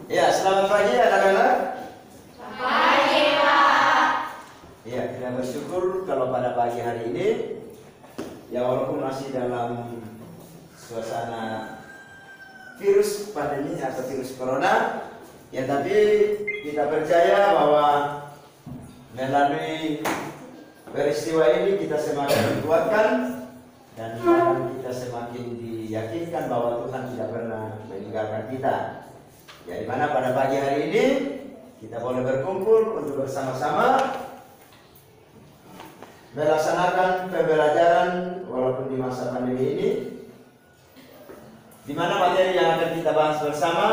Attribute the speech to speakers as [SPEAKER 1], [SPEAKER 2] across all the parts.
[SPEAKER 1] Ya, selamat pagi anak-anak.
[SPEAKER 2] Pagi, Pak.
[SPEAKER 1] Ya, kita bersyukur kalau pada pagi hari ini, ya walaupun masih dalam suasana virus pandemi atau virus corona, ya tapi kita percaya bahwa melalui peristiwa ini kita semakin dikuatkan dan kita semakin diyakinkan bahwa Tuhan tidak pernah meninggalkan kita. Ya, di mana pada pagi hari ini kita boleh berkumpul untuk bersama-sama melaksanakan pembelajaran walaupun di masa pandemi ini, di mana materi yang akan kita bahas bersama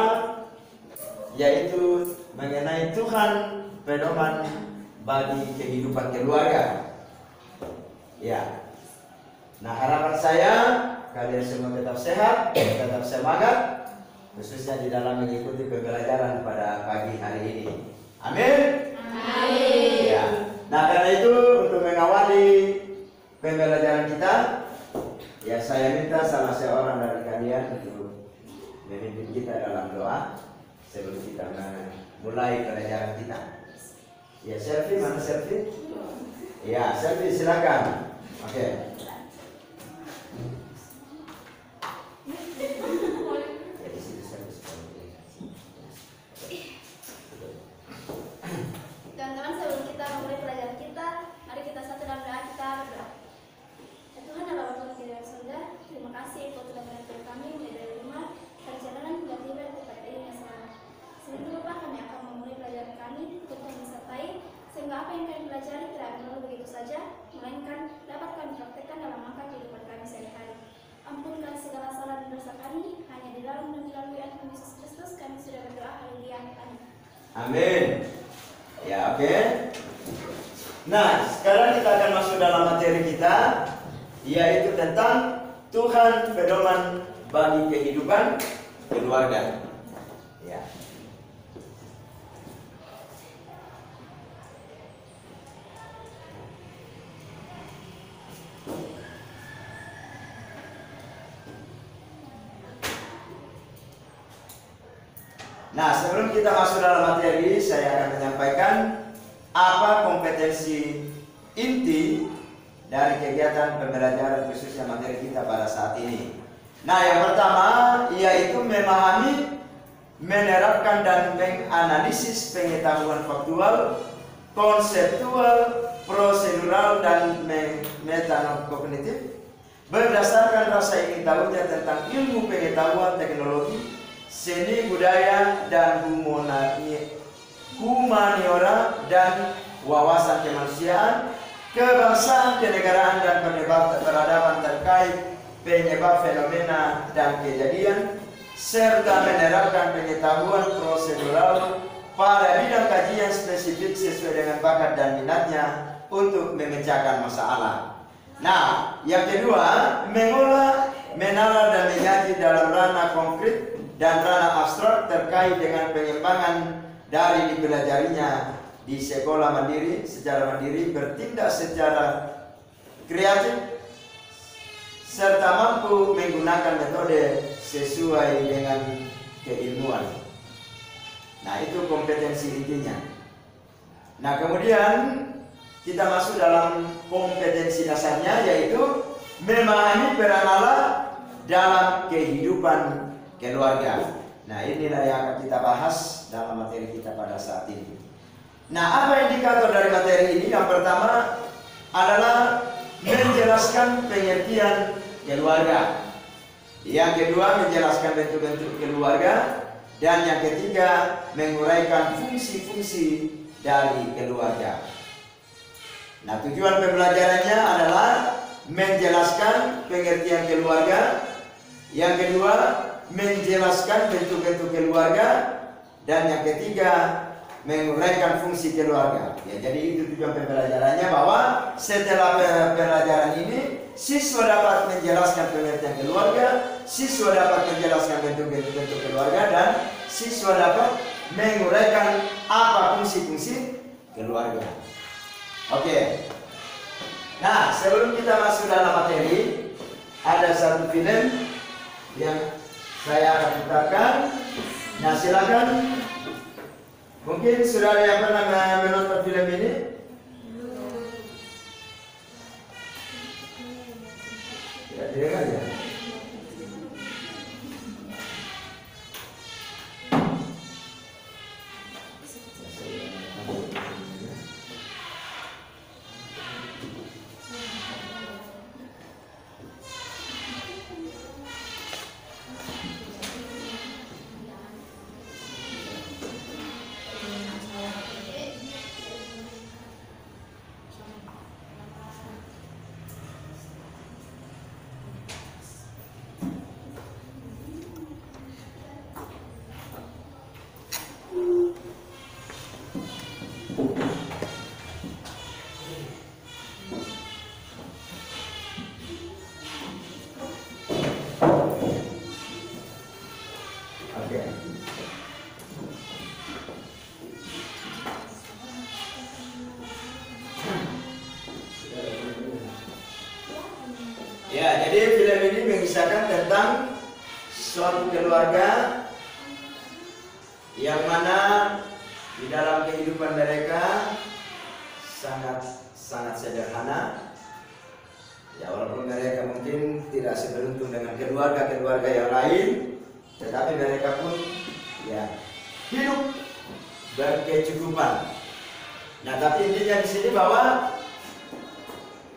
[SPEAKER 1] yaitu mengenai Tuhan pedoman bagi kehidupan keluarga. Ya. Nah, harapan saya kalian semua tetap sehat, tetap semangat, khususnya di dalam mengikuti pembelajaran pada pagi hari ini. Amin.
[SPEAKER 2] Amin.
[SPEAKER 1] Ya. Nah, karena itu untuk mengawali pembelajaran kita, ya saya minta salah seorang dari kalian untuk memimpin kita dalam doa sebelum kita mulai pelajaran kita. Ya, Selfie, mana Selfie? Ya, Selfie silakan. Oke.
[SPEAKER 2] Teman-teman, sebelum kita memulai pelajaran kita, mari kita satu dalam doa kita berdoa. Ya Tuhan Allah Bapa di dalam surga, terima kasih Engkau telah menyertai kami mulai dari rumah, perjalanan hingga tiba di tempat ini yang selamat. Sebelum Bapak, kami akan memulai pelajaran kami, untuk kami sertai, sehingga apa yang kami pelajari tidak melalui begitu saja, melainkan dapat kami praktekkan dalam langkah kehidupan kami sehari-hari. Ampunkan segala salah dan dosa kami, hanya di dalam dan melalui Tuhan Yesus Kristus kami sudah berdoa. Haleluya. Amin.
[SPEAKER 1] Amin. Ya, oke. Nah, sekarang kita akan masuk dalam materi kita, yaitu tentang Tuhan pedoman bagi kehidupan keluarga. Ya. Nah, sebelum kita masuk dalam materi, saya akan menyampaikan apa kompetensi inti dari kegiatan pembelajaran khususnya materi kita pada saat ini. Nah, yang pertama yaitu memahami, menerapkan dan menganalisis pengetahuan faktual, konseptual, prosedural dan metakognitif berdasarkan rasa ingin tahunya tentang ilmu pengetahuan teknologi, seni budaya dan humaniora dan wawasan kemanusiaan, kebangsaan, kenegaraan dan peradaban terkait penyebab fenomena dan kejadian, serta menerapkan pengetahuan prosedural pada bidang kajian spesifik sesuai dengan bakat dan minatnya untuk memecahkan masalah. Nah, yang kedua, mengolah, menalar dan menyaji dalam ranah konkret dan ranah abstrak terkait dengan pengembangan dari dipelajarinya di sekolah mandiri, secara mandiri, bertindak secara kreatif serta mampu menggunakan metode sesuai dengan keilmuan. Nah, itu kompetensi intinya. Nah, kemudian kita masuk dalam kompetensi dasarnya, yaitu memahami peran Allah dalam kehidupan keluarga. Nah, inilah yang akan kita bahas dalam materi kita pada saat ini. Nah, apa indikator dari materi ini? Yang pertama adalah menjelaskan pengertian keluarga. Yang kedua, menjelaskan bentuk-bentuk keluarga. Dan yang ketiga, menguraikan fungsi-fungsi dari keluarga. Nah, tujuan pembelajarannya adalah menjelaskan pengertian keluarga. Yang kedua, menjelaskan bentuk-bentuk keluarga, dan yang ketiga menguraikan fungsi keluarga. Ya, jadi itu tujuan pembelajarannya, bahwa setelah pembelajaran ini siswa dapat menjelaskan pengertian keluarga, siswa dapat menjelaskan bentuk-bentuk keluarga, dan siswa dapat menguraikan apa fungsi-fungsi keluarga. Oke. Nah, sebelum kita masuk dalam materi, ada satu film yang saya akan putarkan. Nah, silakan. Mungkin sudah ada yang pernah menonton film ini? Tidak kan ya? Ya, jadi film ini mengisahkan tentang suatu keluarga yang mana di dalam kehidupan mereka sangat sederhana. Ya, walaupun mereka mungkin tidak seberuntung dengan keluarga-keluarga yang lain, tetapi mereka pun ya hidup berkecukupan. Nah, tapi intinya di sini bahwa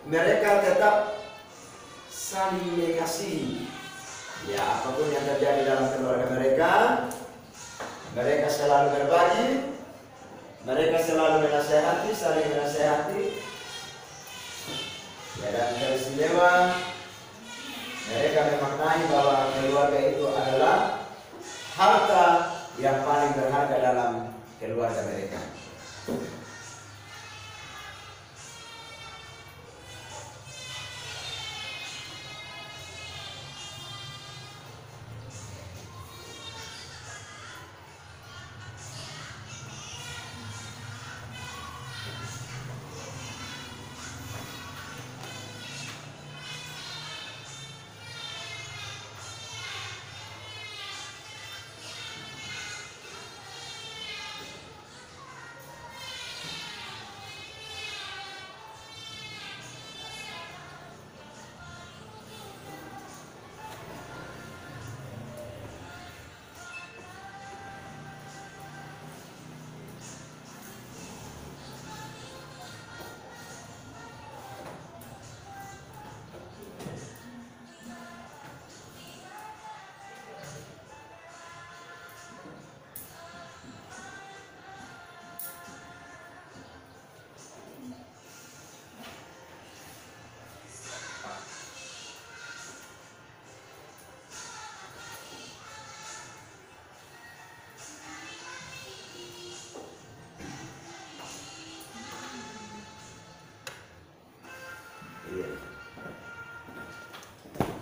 [SPEAKER 1] mereka tetap saling mengasihi. Ya, apapun yang terjadi dalam keluarga mereka, mereka selalu berbagi, mereka selalu menasehati, saling menasehati. Ya, dan teristimewa mereka memaknai bahwa keluarga itu adalah harta yang paling berharga dalam keluarga mereka.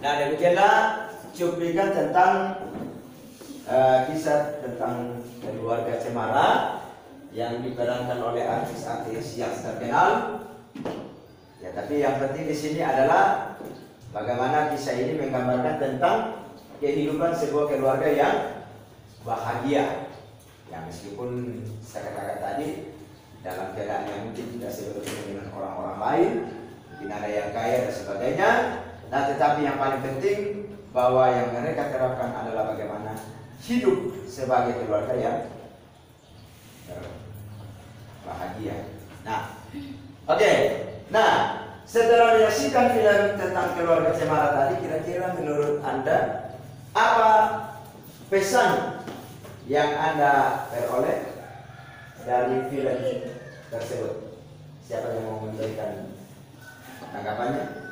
[SPEAKER 1] Nah, demikianlah cuplikan tentang kisah tentang keluarga Cemara yang diperankan oleh artis-artis yang terkenal. Ya, tapi yang penting di sini adalah bagaimana kisah ini menggambarkan tentang kehidupan sebuah keluarga yang bahagia. Ya, meskipun saya katakan tadi dalam keadaan yang mungkin tidak seberuntung dengan orang-orang lain, mungkin ada yang kaya dan sebagainya. Nah, tetapi yang paling penting bahwa yang mereka terapkan adalah bagaimana hidup sebagai keluarga yang bahagia. Nah, oke. Nah, setelah menyaksikan film tentang keluarga Cemara tadi, kira-kira menurut Anda apa pesan yang Anda peroleh dari film tersebut? Siapa yang mau memberikan tanggapannya?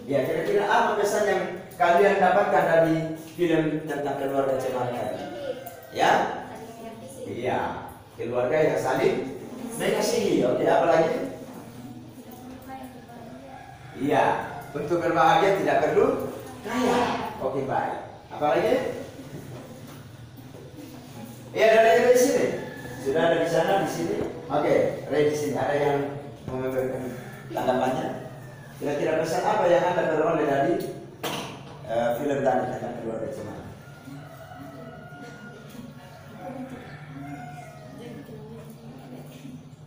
[SPEAKER 1] Ya, kira-kira apa pesan yang kalian dapatkan dari film tentang keluarga Cemara tadi? Ya? Iya, keluarga yang saling mengasihi. Oke, apa lagi? Iya, untuk berbahagia tidak perlu kaya. Oke, baik. Apa lagi? Iya, ada di sini. Sudah ada di sana, di sini. Oke, Ray di sini. Ada yang mau memberikan tanggapannya? Kira-kira pesan apa yang Anda peroleh dari film tadi tentang keluarga cemara?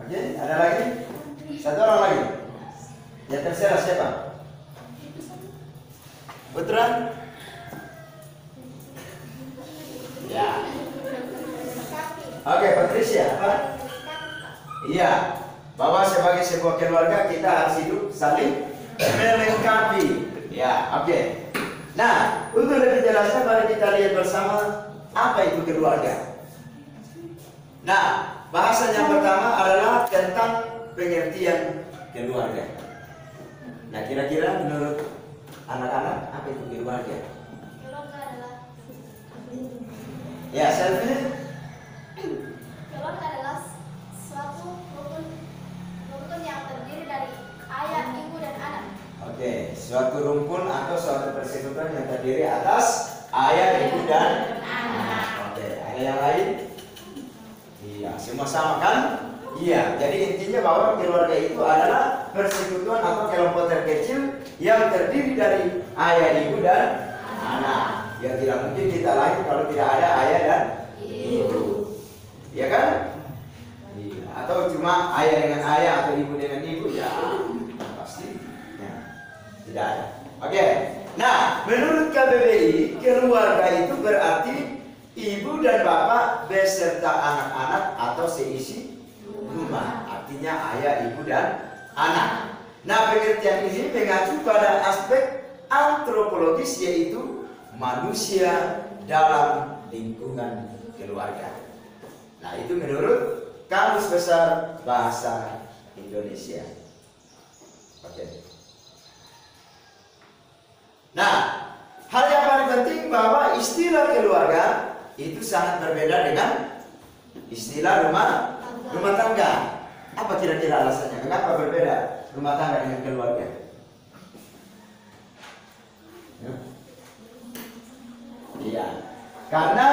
[SPEAKER 1] Oke, ada lagi? Satu orang lagi. Yang terserah siapa? Putra? Ya. Oke, Patricia, apa? Iya, bahwa sebagai sebuah keluarga kita harus hidup saling melengkapi. Ya, oke. Nah, untuk lebih jelasnya mari kita lihat bersama apa itu keluarga. Nah, bahasan yang pertama adalah tentang pengertian keluarga. Nah, kira-kira menurut anak-anak apa itu keluarga?
[SPEAKER 2] Keluarga adalah
[SPEAKER 1] Ya, Selvi.
[SPEAKER 2] keluarga adalah suatu rukun yang terdiri dari ayah, ibu, dan anak.
[SPEAKER 1] Oke, suatu rumpun atau suatu persekutuan yang terdiri atas ayah, ibu, dan anak. Oke, ada yang lain? Iya, semua sama kan? Iya, jadi intinya bahwa keluarga itu adalah persekutuan atau kelompok terkecil yang terdiri dari ayah, ibu, dan anak. Ya tidak mungkin kita lahir kalau tidak ada ayah dan ibu. Ya kan? Iya. Atau cuma ayah dengan ayah atau ibu dengan ibu, ya pasti ya, tidak ada. Oke. Nah, menurut KBBI, keluarga itu berarti ibu dan bapak beserta anak-anak atau seisi rumah. Artinya ayah, ibu, dan anak. Nah, pengertian ini mengacu pada aspek antropologis, yaitu manusia dalam lingkungan keluarga. Nah, itu menurut Kamus Besar Bahasa Indonesia. Oke. Nah, hal yang paling penting bahwa istilah keluarga itu sangat berbeda dengan istilah rumah tangga. Apa kira-kira alasannya? Kenapa berbeda rumah tangga dengan keluarga? Iya, karena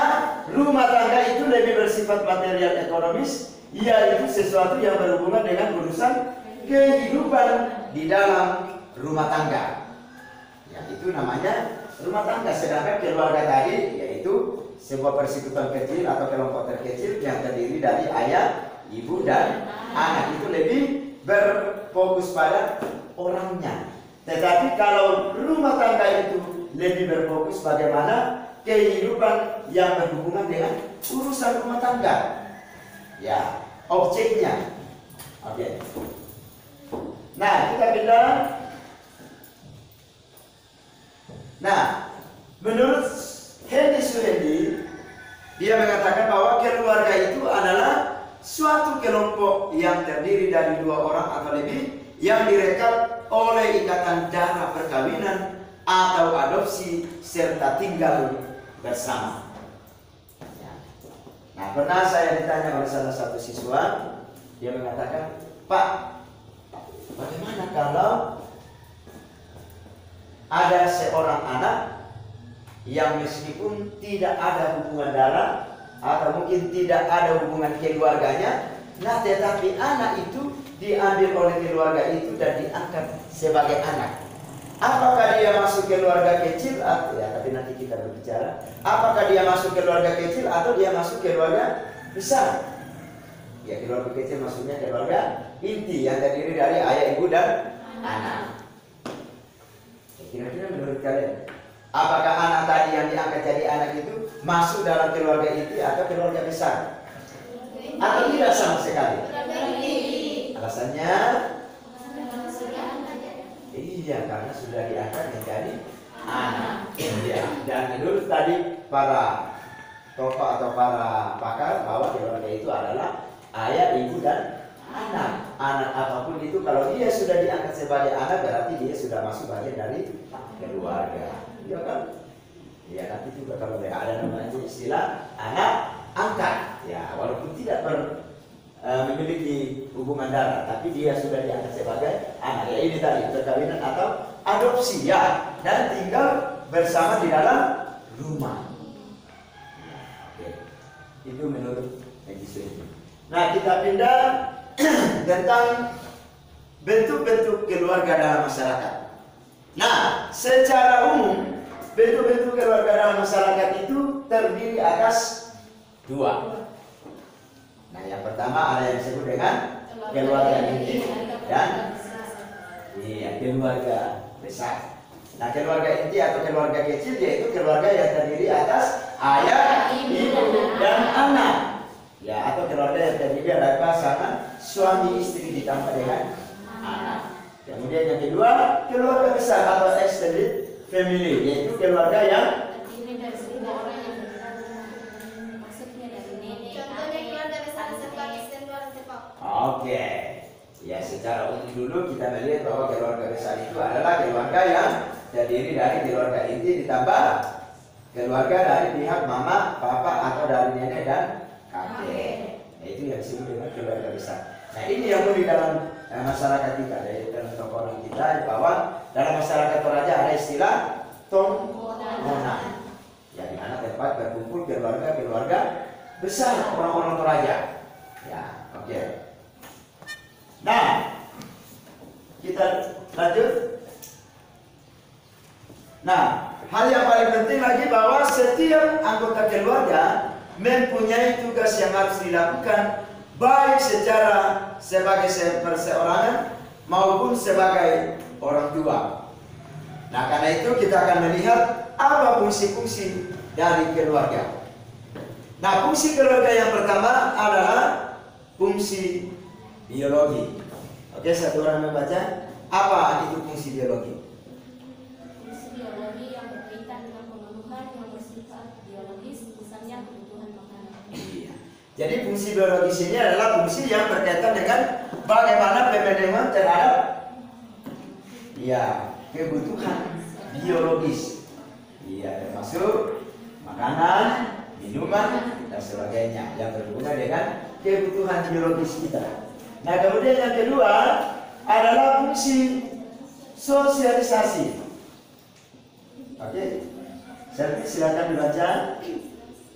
[SPEAKER 1] rumah tangga itu lebih bersifat material ekonomis, yaitu sesuatu yang berhubungan dengan urusan kehidupan di dalam rumah tangga. Ya, itu namanya rumah tangga. Sedangkan keluarga tadi yaitu sebuah persekutuan kecil atau kelompok terkecil yang terdiri dari ayah, ibu, dan anak. Itu lebih berfokus pada orangnya. Tetapi kalau rumah tangga itu lebih berfokus bagaimana kehidupan yang berhubungan dengan urusan rumah tangga. Ya, objeknya. Oke. Nah, kita pindah. Nah, menurut Hendy Suhendi, dia mengatakan bahwa keluarga itu adalah suatu kelompok yang terdiri dari dua orang atau lebih yang direkat oleh ikatan darah perkawinan atau adopsi serta tinggal bersama. Nah, pernah saya ditanya oleh salah satu siswa, dia mengatakan, "Pak, bagaimana kalau ada seorang anak yang meskipun tidak ada hubungan darah atau mungkin tidak ada hubungan keluarganya, nah tetapi anak itu diambil oleh keluarga itu dan diangkat sebagai anak. Apakah dia masuk keluarga kecil atau ya, tapi nanti kita berbicara. Apakah dia masuk keluarga kecil atau dia masuk keluarga besar? Ya, keluarga kecil maksudnya keluarga inti yang terdiri dari ayah, ibu, dan anak. Kira-kira menurut kalian, apakah anak tadi yang diangkat jadi anak itu masuk dalam keluarga inti atau keluarga besar? Atau tidak sama sekali? Alasannya? Iya, karena sudah diangkat menjadi anak. Ya, dan menurut tadi para tokoh atau para pakar bahwa keluarga itu adalah ayah, ibu, dan anak. Anak apapun itu kalau dia sudah diangkat sebagai anak berarti dia sudah masuk bagian dari keluarga. Iya kan? Ya, nanti juga kalau ada namanya istilah anak angkat. Ya, walaupun tidak memiliki hubungan darah, tapi dia sudah diangkat sebagai anak. Ya, ini tadi perkawinan atau adopsi ya, dan tinggal bersama di dalam rumah. Oke. Itu menurut Hendy Suhendi. Nah, kita pindah tentang bentuk-bentuk keluarga dalam masyarakat. Nah, secara umum bentuk-bentuk keluarga dalam masyarakat itu terdiri atas dua. Nah, yang pertama ada yang disebut dengan keluarga inti dan keluarga besar. Nah, keluarga inti atau keluarga kecil yaitu keluarga yang terdiri atas ayah, ibu, dan anak. Ya, atau keluarga yang terdiri dari pasangan suami istri ditambah dengan anak. Kemudian yang kedua, keluarga besar atau extended family, yaitu keluarga yang
[SPEAKER 2] terdiri dari 10 orang yang maksudnya dari nenek. Contohnya keluarga besar sebagai keluarga Jepang.
[SPEAKER 1] Oke. Ya, secara umum dulu kita melihat bahwa keluarga besar itu adalah keluarga yang terdiri dari keluarga inti ditambah keluarga dari pihak mama, papa, atau dari nenek dan kakek. Nah, itu yang disebut dengan keluarga besar. Nah, ini yang di dalam masyarakat kita, dari dalam tongkonan kita, bahwa dalam masyarakat Toraja ada istilah tongkonan. Ya, di mana tempat berkumpul keluarga-keluarga besar orang-orang Toraja. Ya, oke. Nah, kita lanjut. Nah, hal yang paling penting lagi bahwa setiap anggota keluarga mempunyai tugas yang harus dilakukan, baik secara sebagai perseorangan maupun sebagai orang tua. Nah, karena itu kita akan melihat apa fungsi-fungsi dari keluarga. Nah, fungsi keluarga yang pertama adalah fungsi biologi. Oke, satu orang membaca. Apa itu fungsi biologi?
[SPEAKER 2] Fungsi biologi yang berkaitan dengan pemenuhan yang bersifat biologis, misalnya kebutuhan makanan.
[SPEAKER 1] Iya. Jadi fungsi biologis ini adalah fungsi yang berkaitan dengan bagaimana pemenuhan terhadap kebutuhan biologis. Iya, termasuk makanan, minuman, dan sebagainya yang berhubungan dengan kebutuhan biologis kita. Nah, kemudian yang kedua adalah fungsi sosialisasi. Oke, silakan dibaca.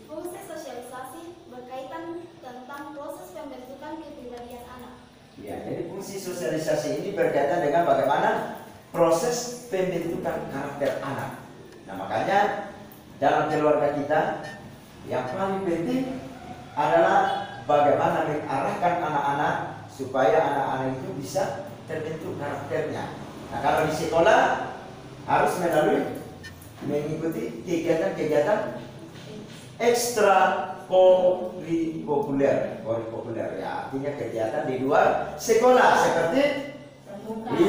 [SPEAKER 2] Fungsi sosialisasi berkaitan tentang proses pembentukan kepribadian anak.
[SPEAKER 1] Ya, jadi fungsi sosialisasi ini berkaitan dengan bagaimana proses pembentukan karakter anak. Nah, makanya dalam keluarga kita yang paling penting adalah bagaimana mengarahkan anak-anak supaya anak-anak itu bisa terbentuk karakternya. Nah, kalau di sekolah harus mengikuti kegiatan-kegiatan ekstra kurikuler, ya, artinya kegiatan di luar sekolah seperti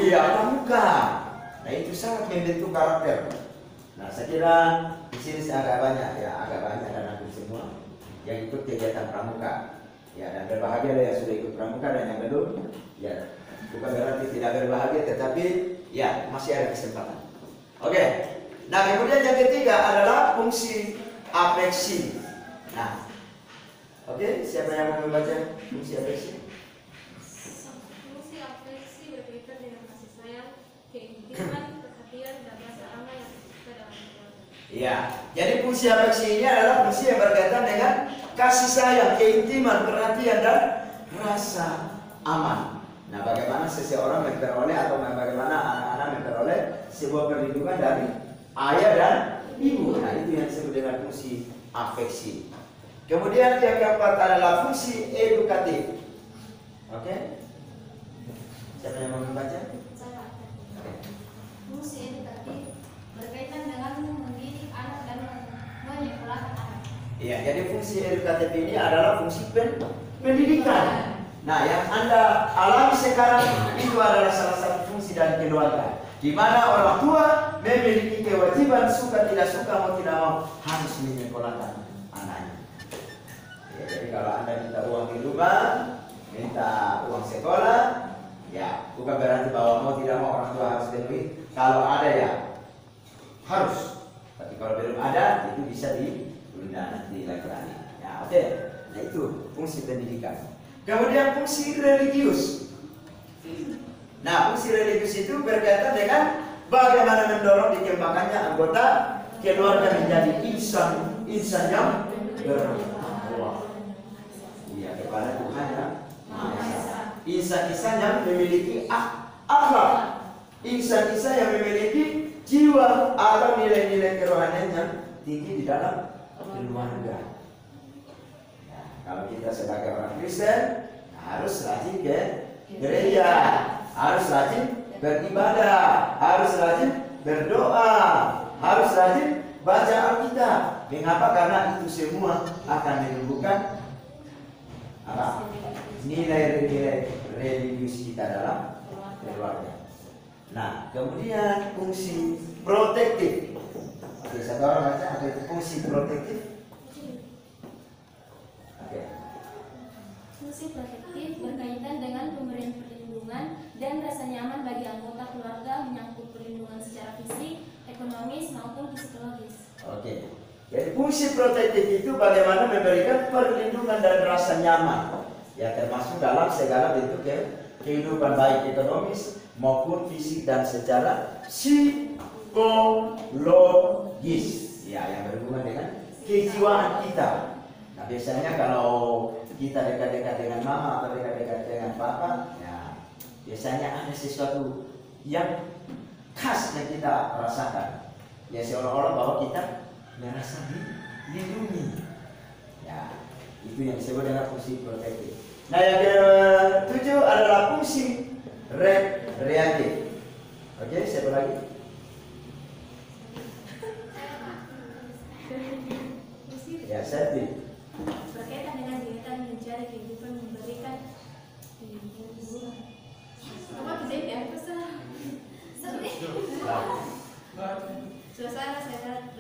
[SPEAKER 1] pramuka. Nah, itu sangat membentuk karakter. Nah, saya kira di sini agak banyak dan hampir semua yang ikut kegiatan pramuka. Ya, dan berbahagia yang sudah ikut pramuka, dan yang belum, ya bukan berarti tidak berbahagia, tetapi ya masih ada kesempatan. Oke. Nah, kemudian yang ketiga adalah fungsi afeksi. Nah, oke, siapa yang mau membaca fungsi afeksi?
[SPEAKER 2] Fungsi afeksi berkaitan dengan kasih sayang, keintiman, perhatian, dan rasa aman yang tercipta dalam keluarga.
[SPEAKER 1] Iya, jadi fungsi afeksi ini adalah fungsi yang berkaitan dengan kasih sayang, keintiman, perhatian, dan rasa aman. Nah, bagaimana seseorang memperoleh atau bagaimana anak-anak memperoleh sebuah perlindungan dari ayah dan ibu. Nah, itu yang disebut dengan fungsi afeksi. Kemudian yang keempat adalah fungsi edukatif. Oke? Siapa yang mau membaca?
[SPEAKER 2] Fungsi edukatif berkaitan dengan mendidik anak dan menyekolahkan anak.
[SPEAKER 1] Iya, jadi fungsi edukatif ini adalah fungsi pendidikan. Nah, yang Anda alami sekarang itu adalah salah satu fungsi dari keluarga, di mana orang tua memiliki kewajiban suka tidak suka mau tidak mau harus menyekolahkan anaknya. Ya, jadi kalau Anda minta uang di rumah, minta uang sekolah, ya bukan berarti bahwa mau tidak mau orang tua harus penuhi. Kalau ada ya harus, tapi kalau belum ada itu bisa ditunda nanti lagi. Ya, oke. Nah, itu fungsi pendidikan. Kemudian fungsi religius. Nah, fungsi religius itu berkaitan dengan bagaimana mendorong dikembangkannya anggota keluarga menjadi insan yang bertakwa. Iya, kepada Tuhan yang Maha Esa. Insan yang memiliki akhlak. Insan-insan yang memiliki jiwa atau nilai-nilai kerohanian yang tinggi di dalam keluarga. Nah, kalau kita sebagai orang Kristen harus rajin ke gereja, harus rajin beribadah, harus rajin berdoa, harus rajin baca Alkitab. Mengapa? Karena itu semua akan menumbuhkan apa? Nilai-nilai religius kita dalam keluarga. Nah, kemudian fungsi protektif. Oke, satu orang baca, apa itu fungsi protektif? Oke.
[SPEAKER 2] Fungsi protektif berkaitan dengan pemberian perlindungan dan rasa nyaman bagi anggota keluarga menyangkut perlindungan secara fisik, ekonomis maupun psikologis.
[SPEAKER 1] Oke. Jadi fungsi protektif itu bagaimana memberikan perlindungan dan rasa nyaman, ya termasuk dalam segala bentuk kehidupan baik ekonomis maupun fisik dan secara psikologis, ya yang berhubungan dengan kejiwaan kita. Nah biasanya kalau kita dekat-dekat dengan mama atau dekat-dekat dengan papa, ya biasanya ada sesuatu yang khas yang kita rasakan, ya seolah-olah bahwa kita merasa dilindungi. Ya, itu yang disebut dengan fungsi protektif. Nah, yang ketujuh adalah fungsi reaktif. Oke, siapa lagi? Ya, Septi.
[SPEAKER 2] Berkaitan dengan kegiatan mencari kehidupan memberikan apa tuh ya pesan suasana sehat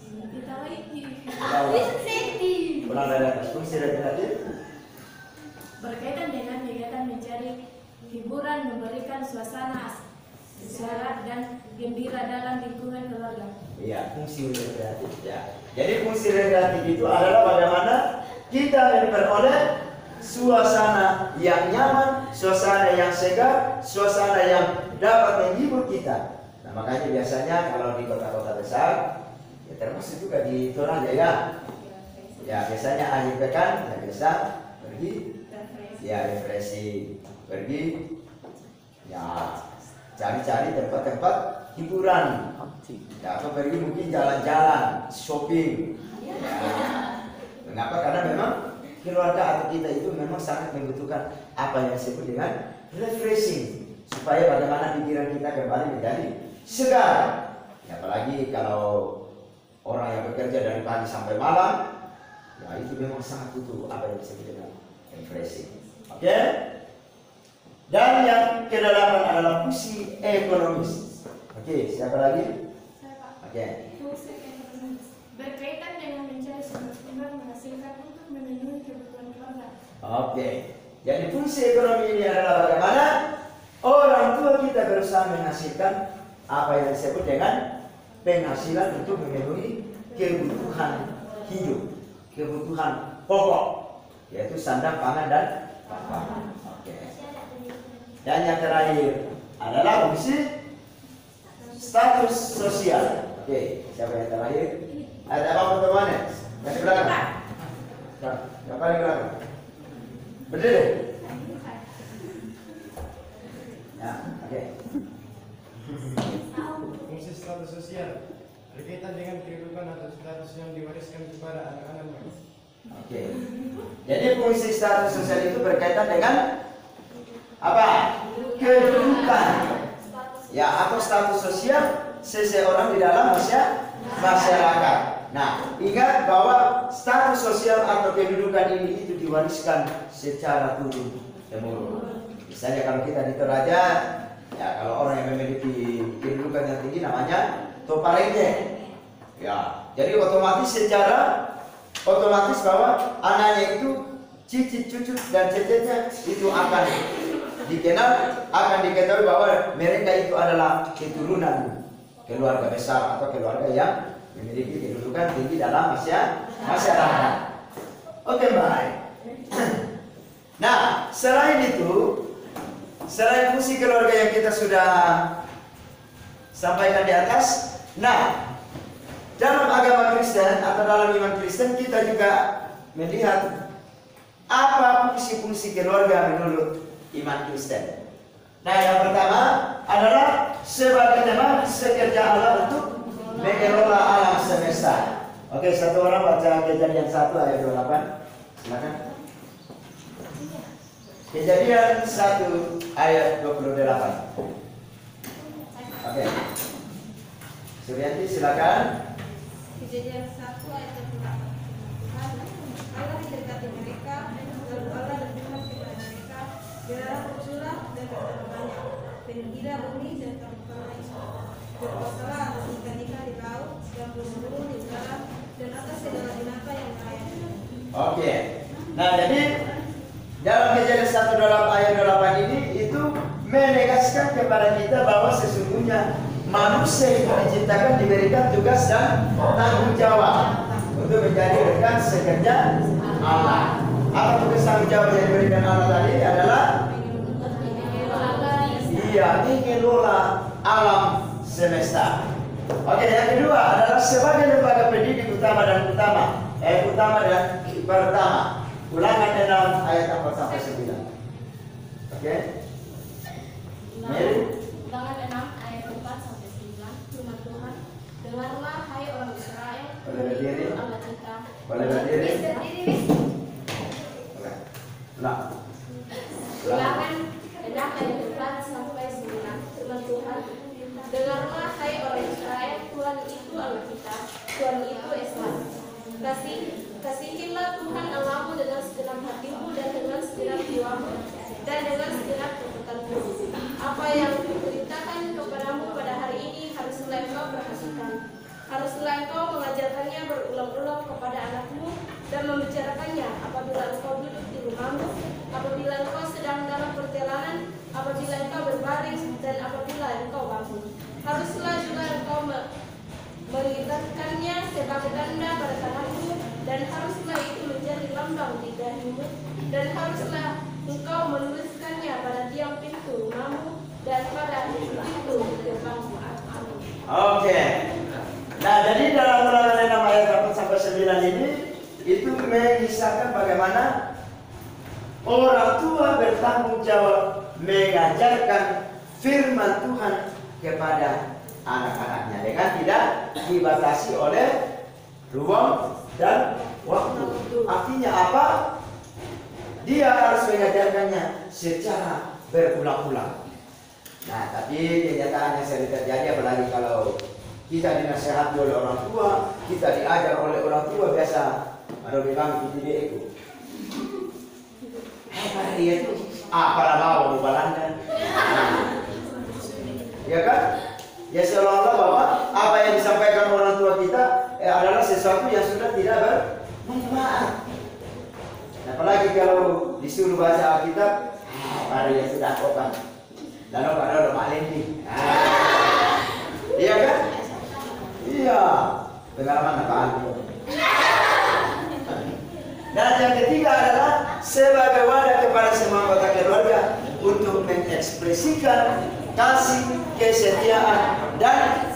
[SPEAKER 2] kita lagi
[SPEAKER 1] Ulang dari atas. Fungsi reaktif
[SPEAKER 2] berkaitan dengan kegiatan mencari hiburan memberikan suasana sehat dan gembira dalam lingkungan keluarga.
[SPEAKER 1] Iya, fungsi rekreatif ya. Jadi fungsi rekreatif itu adalah bagaimana kita memperoleh suasana yang nyaman, suasana yang segar, suasana yang dapat menghibur kita. Nah, makanya biasanya kalau di kota-kota besar, ya termasuk juga di Toraja ya. Ya, biasanya akhir pekan ya biasa pergi ya refreshing, pergi ya cari-cari tempat-tempat hiburan. Ya, atau pergi mungkin jalan-jalan, shopping. Ya. Mengapa? Karena memang keluarga atau kita itu memang sangat membutuhkan apa yang disebut dengan refreshing, supaya bagaimana pikiran kita kembali menjadi segar. Ya, apalagi kalau orang yang bekerja dari pagi sampai malam, ya itu memang sangat butuh apa yang disebut dengan refreshing. Oke? Dan yang kedelapan adalah fungsi ekonomis. Oke, siapa lagi? Oke.
[SPEAKER 2] Fungsi ekonomis berkaitan dengan mencari sumber menghasilkan untuk memenuhi kebutuhan keluarga.
[SPEAKER 1] Oke. Jadi fungsi ekonomi ini adalah bagaimana orang tua kita berusaha menghasilkan apa yang disebut dengan penghasilan untuk memenuhi kebutuhan hidup, kebutuhan pokok, yaitu sandang, pangan dan papan. Oke. Dan yang terakhir adalah fungsi status sosial. Oke, siapa yang terakhir? Ada apa pertemuannya? Yang belakang. Yang paling belakang. Berdiri. Ya, oke.
[SPEAKER 3] Fungsi status sosial berkaitan dengan kehidupan atau status yang diwariskan kepada anak-anak.
[SPEAKER 1] Oke. Jadi fungsi status sosial itu berkaitan dengan apa? Kedudukan. Ya, atau status sosial seseorang di dalam masyarakat. Nah, ingat bahwa status sosial atau kedudukan ini itu diwariskan secara turun-temurun. Misalnya kalau kita di Toraja, ya kalau orang yang memiliki kedudukan yang tinggi namanya toparenge. Ya, jadi otomatis bahwa anaknya itu cicit, cucu dan cecetnya itu akan dikenal, akan diketahui bahwa mereka itu adalah keturunan keluarga besar atau keluarga yang memiliki kedudukan tinggi dalam masyarakat. Oke, baik. Nah, selain itu, selain fungsi keluarga yang kita sudah sampaikan di atas, nah, dalam agama Kristen atau dalam iman Kristen kita juga melihat apa fungsi-fungsi keluarga menurut iman Kristen. Nah, yang pertama adalah sebagai teman sekerja Allah untuk mengelola alam semesta. Oke, satu orang baca Kejadian 1 ayat 28. Silakan. Kejadian 1 ayat 28. Oke. Suryanti silakan.
[SPEAKER 4] Kejadian 1 ayat 28. Allah mendekati mereka, lalu Allah berfirman kepada mereka, "Beralah berjulah dan bertambah banyak, penuhilah bumi dan terbukalah isinya. Berkuasalah atas ikan-ikan di laut dan burung-burung di udara dan atas segala binatang yang berlayar."
[SPEAKER 1] Oke. Nah, jadi dalam Kejadian 1 ayat 28 ini itu menegaskan kepada kita bahwa sesungguhnya manusia itu diciptakan diberikan tugas dan tanggung jawab untuk menjadi rekan sekerja Allah. Apa tugas tanggung jawab yang diberikan Allah tadi adalah mengelola alam semesta. Oke, yang kedua adalah sebagai lembaga pendidik utama dan pertama. Ulangan 6 ayat 4 sampai 9. Oke. Mary.
[SPEAKER 2] Ulangan 6 ayat 4 sampai 9. Firman Tuhan, dengarlah hai orang Israel,
[SPEAKER 1] Boleh berdiri.
[SPEAKER 2] Allah kita.
[SPEAKER 1] Boleh berdiri. Nah.
[SPEAKER 2] Ulangan 6 ayat 4 sampai 9. Firman Tuhan, dengarlah hai orang Israel, Tuhan itu Allah kita, Tuhan itu Esa. Kasihilah Tuhan Allahmu dengan segenap hatimu dan dengan segenap jiwamu dan dengan segenap kekuatanmu. Apa yang kuperintahkan kepadamu pada hari ini haruslah engkau perhatikan. Haruslah engkau mengajarkannya berulang-ulang kepada anakmu dan membicarakannya apabila engkau duduk di rumahmu, apabila engkau sedang dalam perjalanan, apabila engkau berbaring dan apabila engkau bangun. Haruslah juga engkau mengingatkannya sebagai tanda pada tanganmu, dan haruslah itu menjadi lambang di dahimu, dan haruslah engkau menuliskannya pada tiang pintu rumahmu dan pada pintu gerbangmu. Amin.
[SPEAKER 1] Oke. Nah, jadi dalam Ulangan 6 ayat 8 sampai 9 ini itu mengisahkan bagaimana orang tua bertanggung jawab mengajarkan firman Tuhan kepada anak-anaknya dengan tidak dibatasi oleh ruang dan waktu. Artinya apa? Dia harus mengajarkannya secara berulang-ulang. Nah, tapi kenyataannya sering terjadi, apalagi kalau kita dinasihati oleh orang tua, kita diajar oleh orang tua, biasa ada bilang itu dia itu. Pada dia itu apalah bawa di Belanda. Ya kan? Ya seolah-olah bahwa apa yang disampaikan orang tua kita adalah sesuatu yang sudah tidak bermanfaat. Apalagi kalau disuruh baca Alkitab, pada yang sudah kopan. Lalu pada udah malendi. Iya kan? Iya. Pengalaman apaan? Dan yang ketiga adalah sebagai wadah kepada semua anggota keluarga untuk mengekspresikan kasih, kesetiaan, dan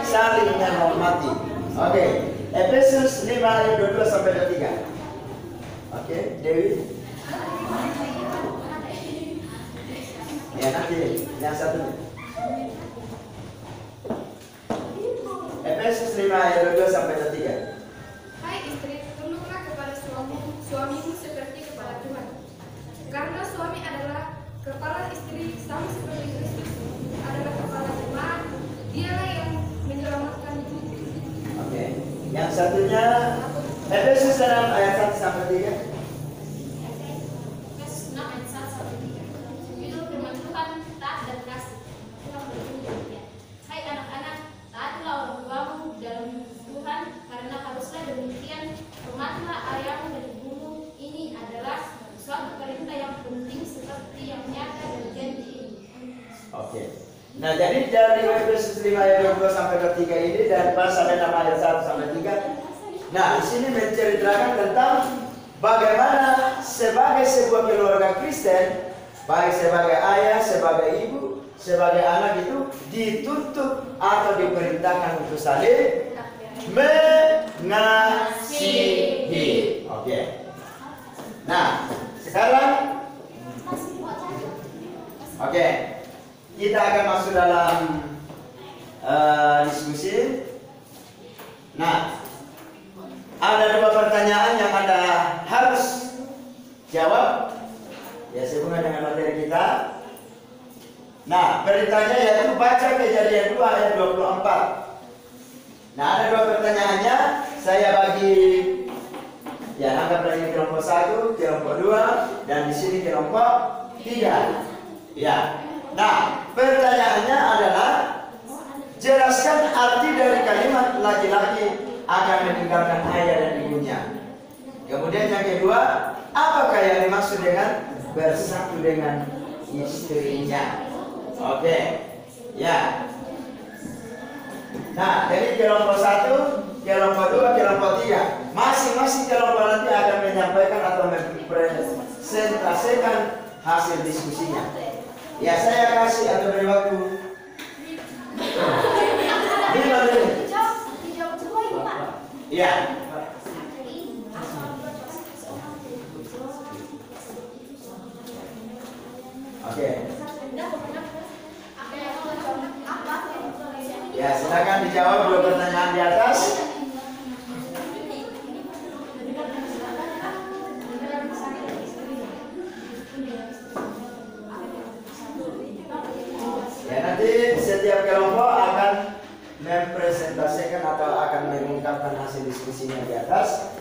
[SPEAKER 1] saling menghormati. Oke, Efesus 5 ayat 22 sampai 23. Oke, Dewi. Ya, nanti yang satu. Efesus 5 ayat 22 sampai 23.
[SPEAKER 5] Hai istri, tunduklah kepada suamimu seperti kepada Tuhan. Karena suami adalah kepala istri, sama seperti Kristus adalah kepala jemaat. Dialah yang menyelamatkan tubuh.
[SPEAKER 1] Oke. Yang satunya Efesus 6 ayat 1 sampai 3.
[SPEAKER 2] Efesus 6 ayat 1 sampai 3. Judul firman Tuhan, taat dan kasih. Tuhan berfirman demikian. Hai anak-anak, taatlah orang tuamu dalam Tuhan, karena haruslah demikian. Hormatilah ayahmu dan ibumu. Ini adalah suatu perintah yang penting seperti yang nyata dan janji ini.
[SPEAKER 1] Oke. Nah, jadi dari Efesus 5 ayat 22 sampai 23 ini dan pasal 6 ayat 1 sampai 3. Nah, di sini menceritakan tentang bagaimana sebagai sebuah keluarga Kristen, baik sebagai ayah, sebagai ibu, sebagai anak itu dituntut atau diperintahkan untuk saling mengasihi. Oke. Nah, sekarang oke. kita akan masuk dalam diskusi. Nah, ada dua pertanyaan yang Anda harus jawab, ya sehubungan dengan materi kita. Nah, beritanya yaitu baca Kejadian 2 ayat 24. Nah, ada dua pertanyaannya. Saya bagi, ya anggaplah ini kelompok 1, kelompok 2, dan di sini kelompok 3. Ya. Nah, pertanyaannya adalah jelaskan arti dari kalimat laki-laki akan meninggalkan ayah dan ibunya. Kemudian yang kedua, apakah yang dimaksud dengan bersatu dengan istrinya? Oke, ya. Nah, jadi kelompok 1, kelompok 2, kelompok 3, masing-masing kelompok nanti akan menyampaikan atau mempresentasikan hasil diskusinya. Ya, saya kasih atau beri waktu 5 menit.
[SPEAKER 2] Dijawab semua ini, Pak.
[SPEAKER 1] Ya. Oke. Ya, silakan dijawab dua pertanyaan di atas. Ya, nanti setiap kelompok akan mempresentasikan atau akan mengungkapkan hasil diskusinya di atas.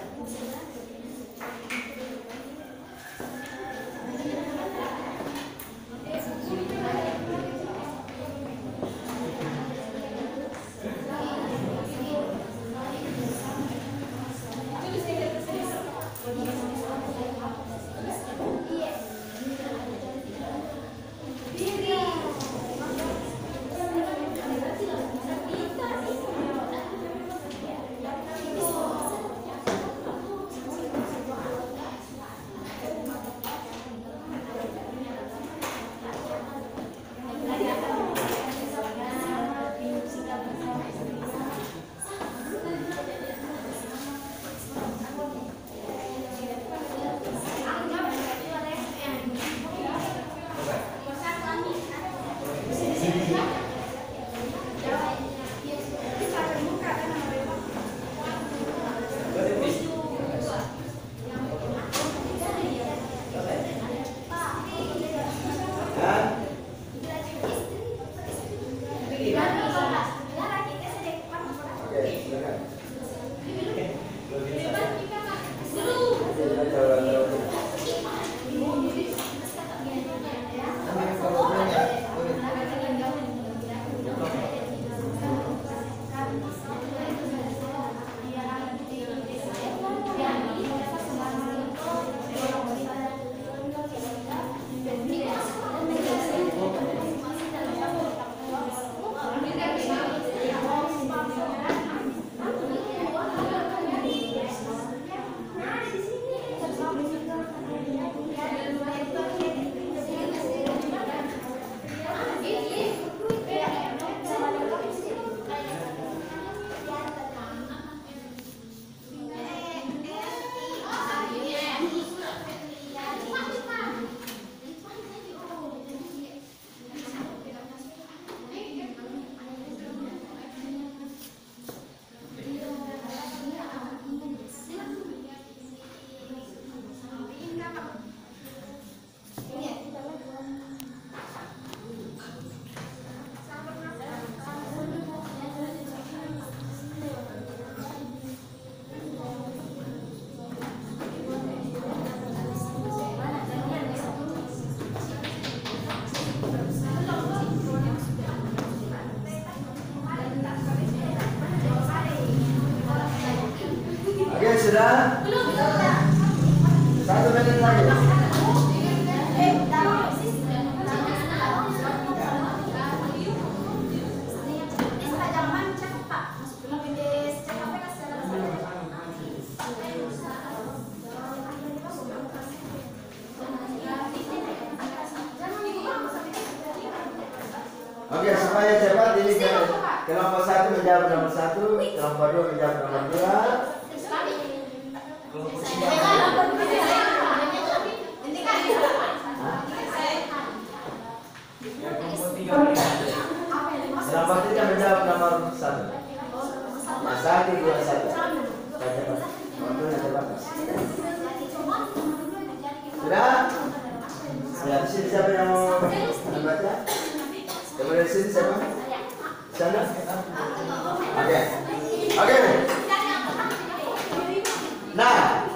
[SPEAKER 1] Sudah? 1 menit lagi. Oke, supaya cepat ini kelompok 1 menjawab nomor 1, kelompok 2 menjawab nomor 2. Kelompok 3 Kenapa tidak menjawab nomor 1? Nah, 1, 2, 1. Waktunya terbatas. Sudah? Ya, di sini siapa yang mau membaca? Coba dari sini siapa? Sana? Oke. Oke. Nah,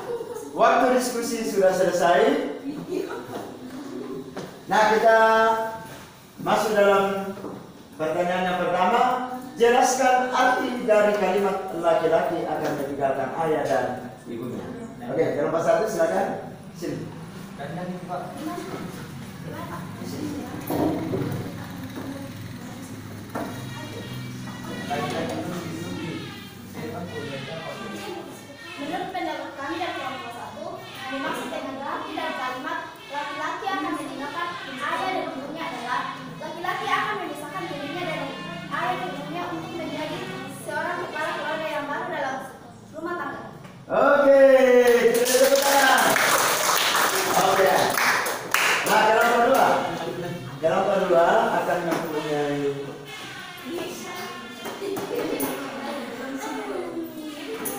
[SPEAKER 1] waktu diskusi sudah selesai. Nah, kita masuk dalam pertanyaan yang pertama. Jelaskan arti dari kalimat laki-laki akan meninggalkan ayah dan ibunya. Oke, nomor 1 silakan. Sini.
[SPEAKER 2] Menurut pendapat kami dari kelompok 1, dimaksud dengan laki dari kalimat laki-laki akan meninggalkan ayah dan ibunya adalah laki-laki akan memisahkan dirinya dari ayah dan ibunya untuk menjadi seorang kepala keluarga yang baru dalam rumah tangga.
[SPEAKER 1] Oke, kita tepuk tangan. Oke. Nah, kelompok 2 akan mempunyai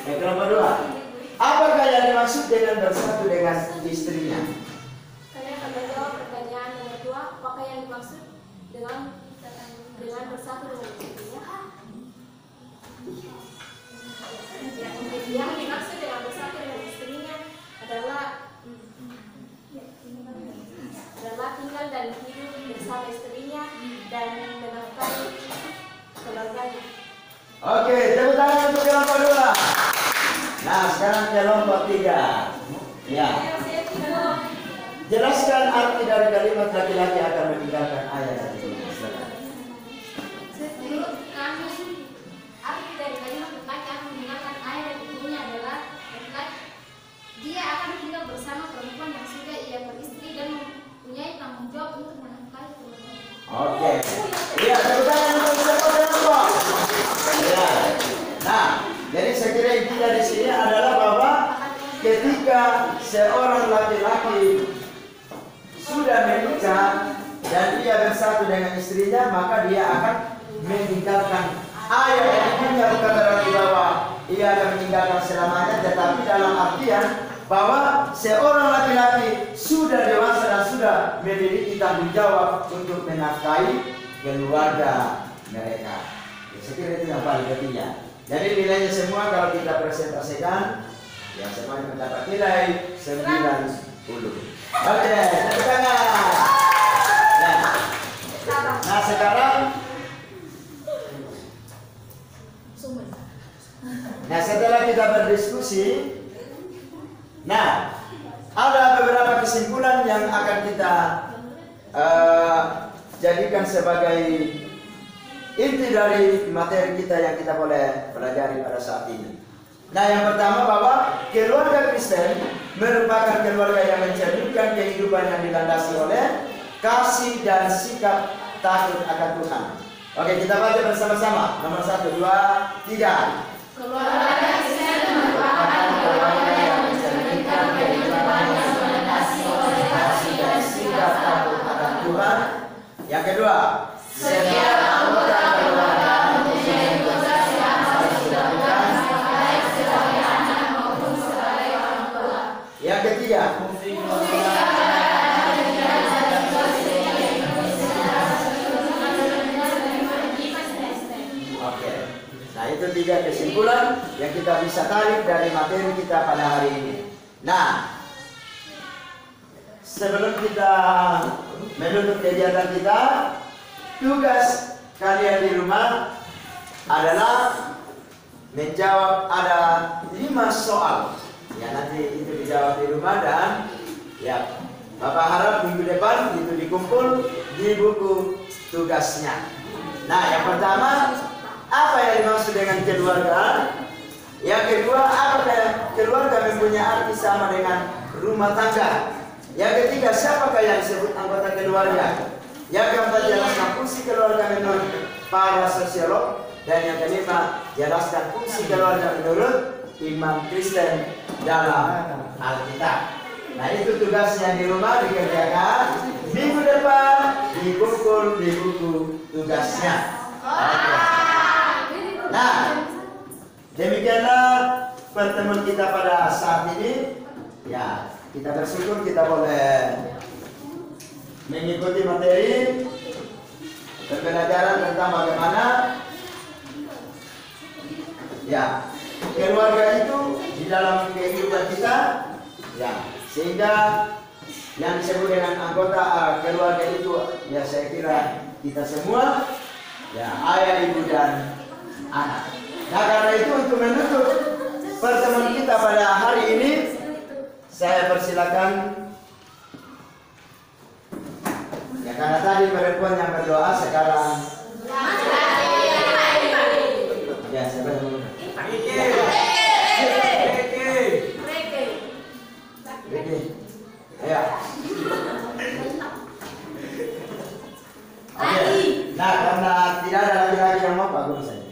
[SPEAKER 1] kelompok 2. Apakah yang dimaksud dengan bersatu dengan istrinya?
[SPEAKER 5] Kalian akan menjawab pertanyaan nomor 2. Apakah yang dimaksud dengan bersatu dengan istrinya? Yang dimaksud dengan bersatu dengan istrinya adalah tinggal dan hidup bersama istrinya dan menafkahi keluarganya.
[SPEAKER 1] Oke, tepuk tangan untuk kelompok 2. Nah, sekarang kelompok 3. Ya. Jelaskan arti dari kalimat laki-laki akan meninggalkan ayah dan ibunya.
[SPEAKER 2] Menurut kami, arti dari kalimat laki akan meninggalkan ayah dan ibunya adalah dia akan tinggal bersama perempuan yang sudah ia beristri dan mempunyai tanggung jawab untuk menafkahi keluarga.
[SPEAKER 1] Oke. Iya, tepuk tangan untuk kelompok. Ya. Nah, jadi saya kira intinya di sini adalah bahwa ketika seorang laki-laki sudah menikah dan dia bersatu dengan istrinya, maka dia akan meninggalkan ayah dan ibunya. Bukan berarti bahwa ia akan meninggalkan selamanya, tetapi dalam artian bahwa seorang laki-laki sudah dewasa dan sudah memiliki tanggung jawab untuk menafkahi keluarga mereka. Saya kira itu yang paling pentingnya. Jadi nilainya semua kalau kita presentasikan, ya semuanya mendapat nilai 90. Oke, tepuk tangan. Nah sekarang, nah setelah kita berdiskusi, nah ada beberapa kesimpulan yang akan kita jadikan sebagai inti dari materi kita yang kita boleh pelajari pada saat ini. Nah, yang pertama bahwa keluarga Kristen merupakan keluarga yang mencerminkan kehidupan yang dilandasi oleh kasih dan sikap takut akan Tuhan. Oke, kita baca bersama-sama. Nomor 1, 2, 3.
[SPEAKER 2] Keluarga Kristen merupakan keluarga yang mencerminkan kehidupan yang dilandasi oleh kasih dan sikap takut akan Tuhan.
[SPEAKER 1] Yang kedua,
[SPEAKER 2] setiap anggota keluarga mempunyai tugas yang harus dilakukan baik sebagai anak maupun sebagai orang tua.
[SPEAKER 1] yang ketiga, oke. Nah, itu 3 kesimpulan yang kita bisa tarik dari materi kita pada hari ini. Nah, sebelum kita menutup kegiatan kita, tugas kalian di rumah adalah menjawab ada 5 soal. Ya, nanti itu dijawab di rumah dan ya, Bapak harap minggu depan itu dikumpul di buku tugasnya. Nah, yang pertama, apa yang dimaksud dengan keluarga? Yang kedua, apakah keluarga mempunyai arti sama dengan rumah tangga? Yang ketiga, siapakah yang disebut anggota keluarga? Yang keempat, jelaskan fungsi keluarga menurut para sosiolog. Dan yang kelima, jelaskan fungsi keluarga menurut iman Kristen dalam Alkitab. Nah, itu tugasnya di rumah dikerjakan. Minggu depan dikumpul di buku tugasnya. Nah, demikianlah pertemuan kita pada saat ini. Ya, kita bersyukur kita boleh mengikuti materi pembelajaran tentang bagaimana ya keluarga itu di dalam kehidupan kita, ya, sehingga yang disebut dengan anggota keluarga itu ya saya kira kita semua, ya, ayah, ibu dan anak. Nah, karena itu untuk menutup pertemuan kita pada hari ini, saya persilakan, ya, karena tadi perempuan yang berdoa sekarang. Ya, siapa yang mau? Riki. Ayo. Oke. Nah, karena tidak ada laki-laki yang mau, bagus saja.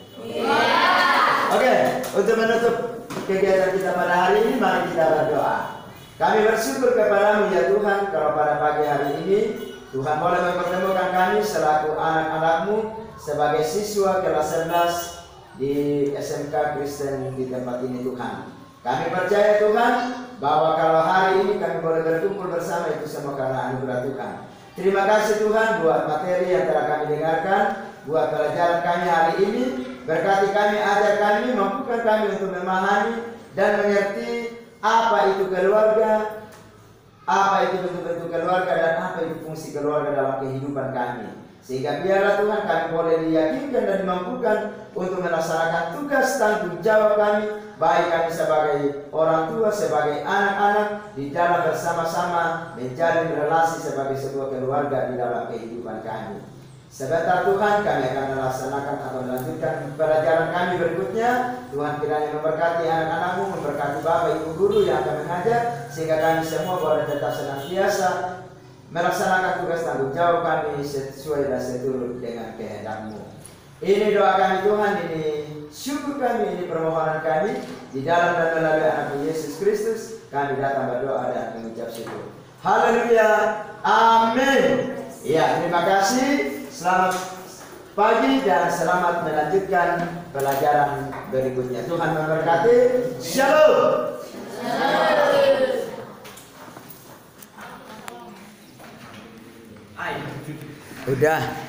[SPEAKER 1] Oke, untuk menutup kegiatan kita pada hari ini, mari kita berdoa. Kami bersyukur kepadamu ya Tuhan, kalau pada pagi hari ini Tuhan boleh mempertemukan kami selaku anak-anakmu sebagai siswa kelas 11 di SMK Kristen di tempat ini Tuhan. Kami percaya Tuhan bahwa kalau hari ini kami boleh berkumpul bersama itu semua karena anugerah Tuhan. Terima kasih Tuhan buat materi yang telah kami dengarkan, buat pelajaran kami hari ini. Berkati kami, ajar kami, mampukan kami untuk memahami dan mengerti apa itu keluarga, apa itu bentuk-bentuk keluarga, dan apa itu fungsi keluarga dalam kehidupan kami. Sehingga biarlah Tuhan kami boleh diyakinkan dan dimampukan untuk melaksanakan tugas tanggung jawab kami, baik kami sebagai orang tua, sebagai anak-anak, di dalam bersama-sama menjalin relasi sebagai sebuah keluarga di dalam kehidupan kami. Sebentar Tuhan kami akan melaksanakan atau melanjutkan pelajaran kami berikutnya. Tuhan kiranya memberkati anak-anakmu, memberkati Bapak Ibu Guru yang akan mengajar, sehingga kami semua boleh tetap senantiasa melaksanakan tugas tanggung jawab kami sesuai dan seturut dengan kehendak-Mu. Ini doa kami Tuhan, ini syukur kami, ini permohonan kami. Di dalam dan melalui anak Yesus Kristus kami datang berdoa dan mengucap syukur. Haleluya, amin. Ya, terima kasih. Selamat pagi dan selamat melanjutkan pelajaran berikutnya. Tuhan memberkati. Shalom. Udah.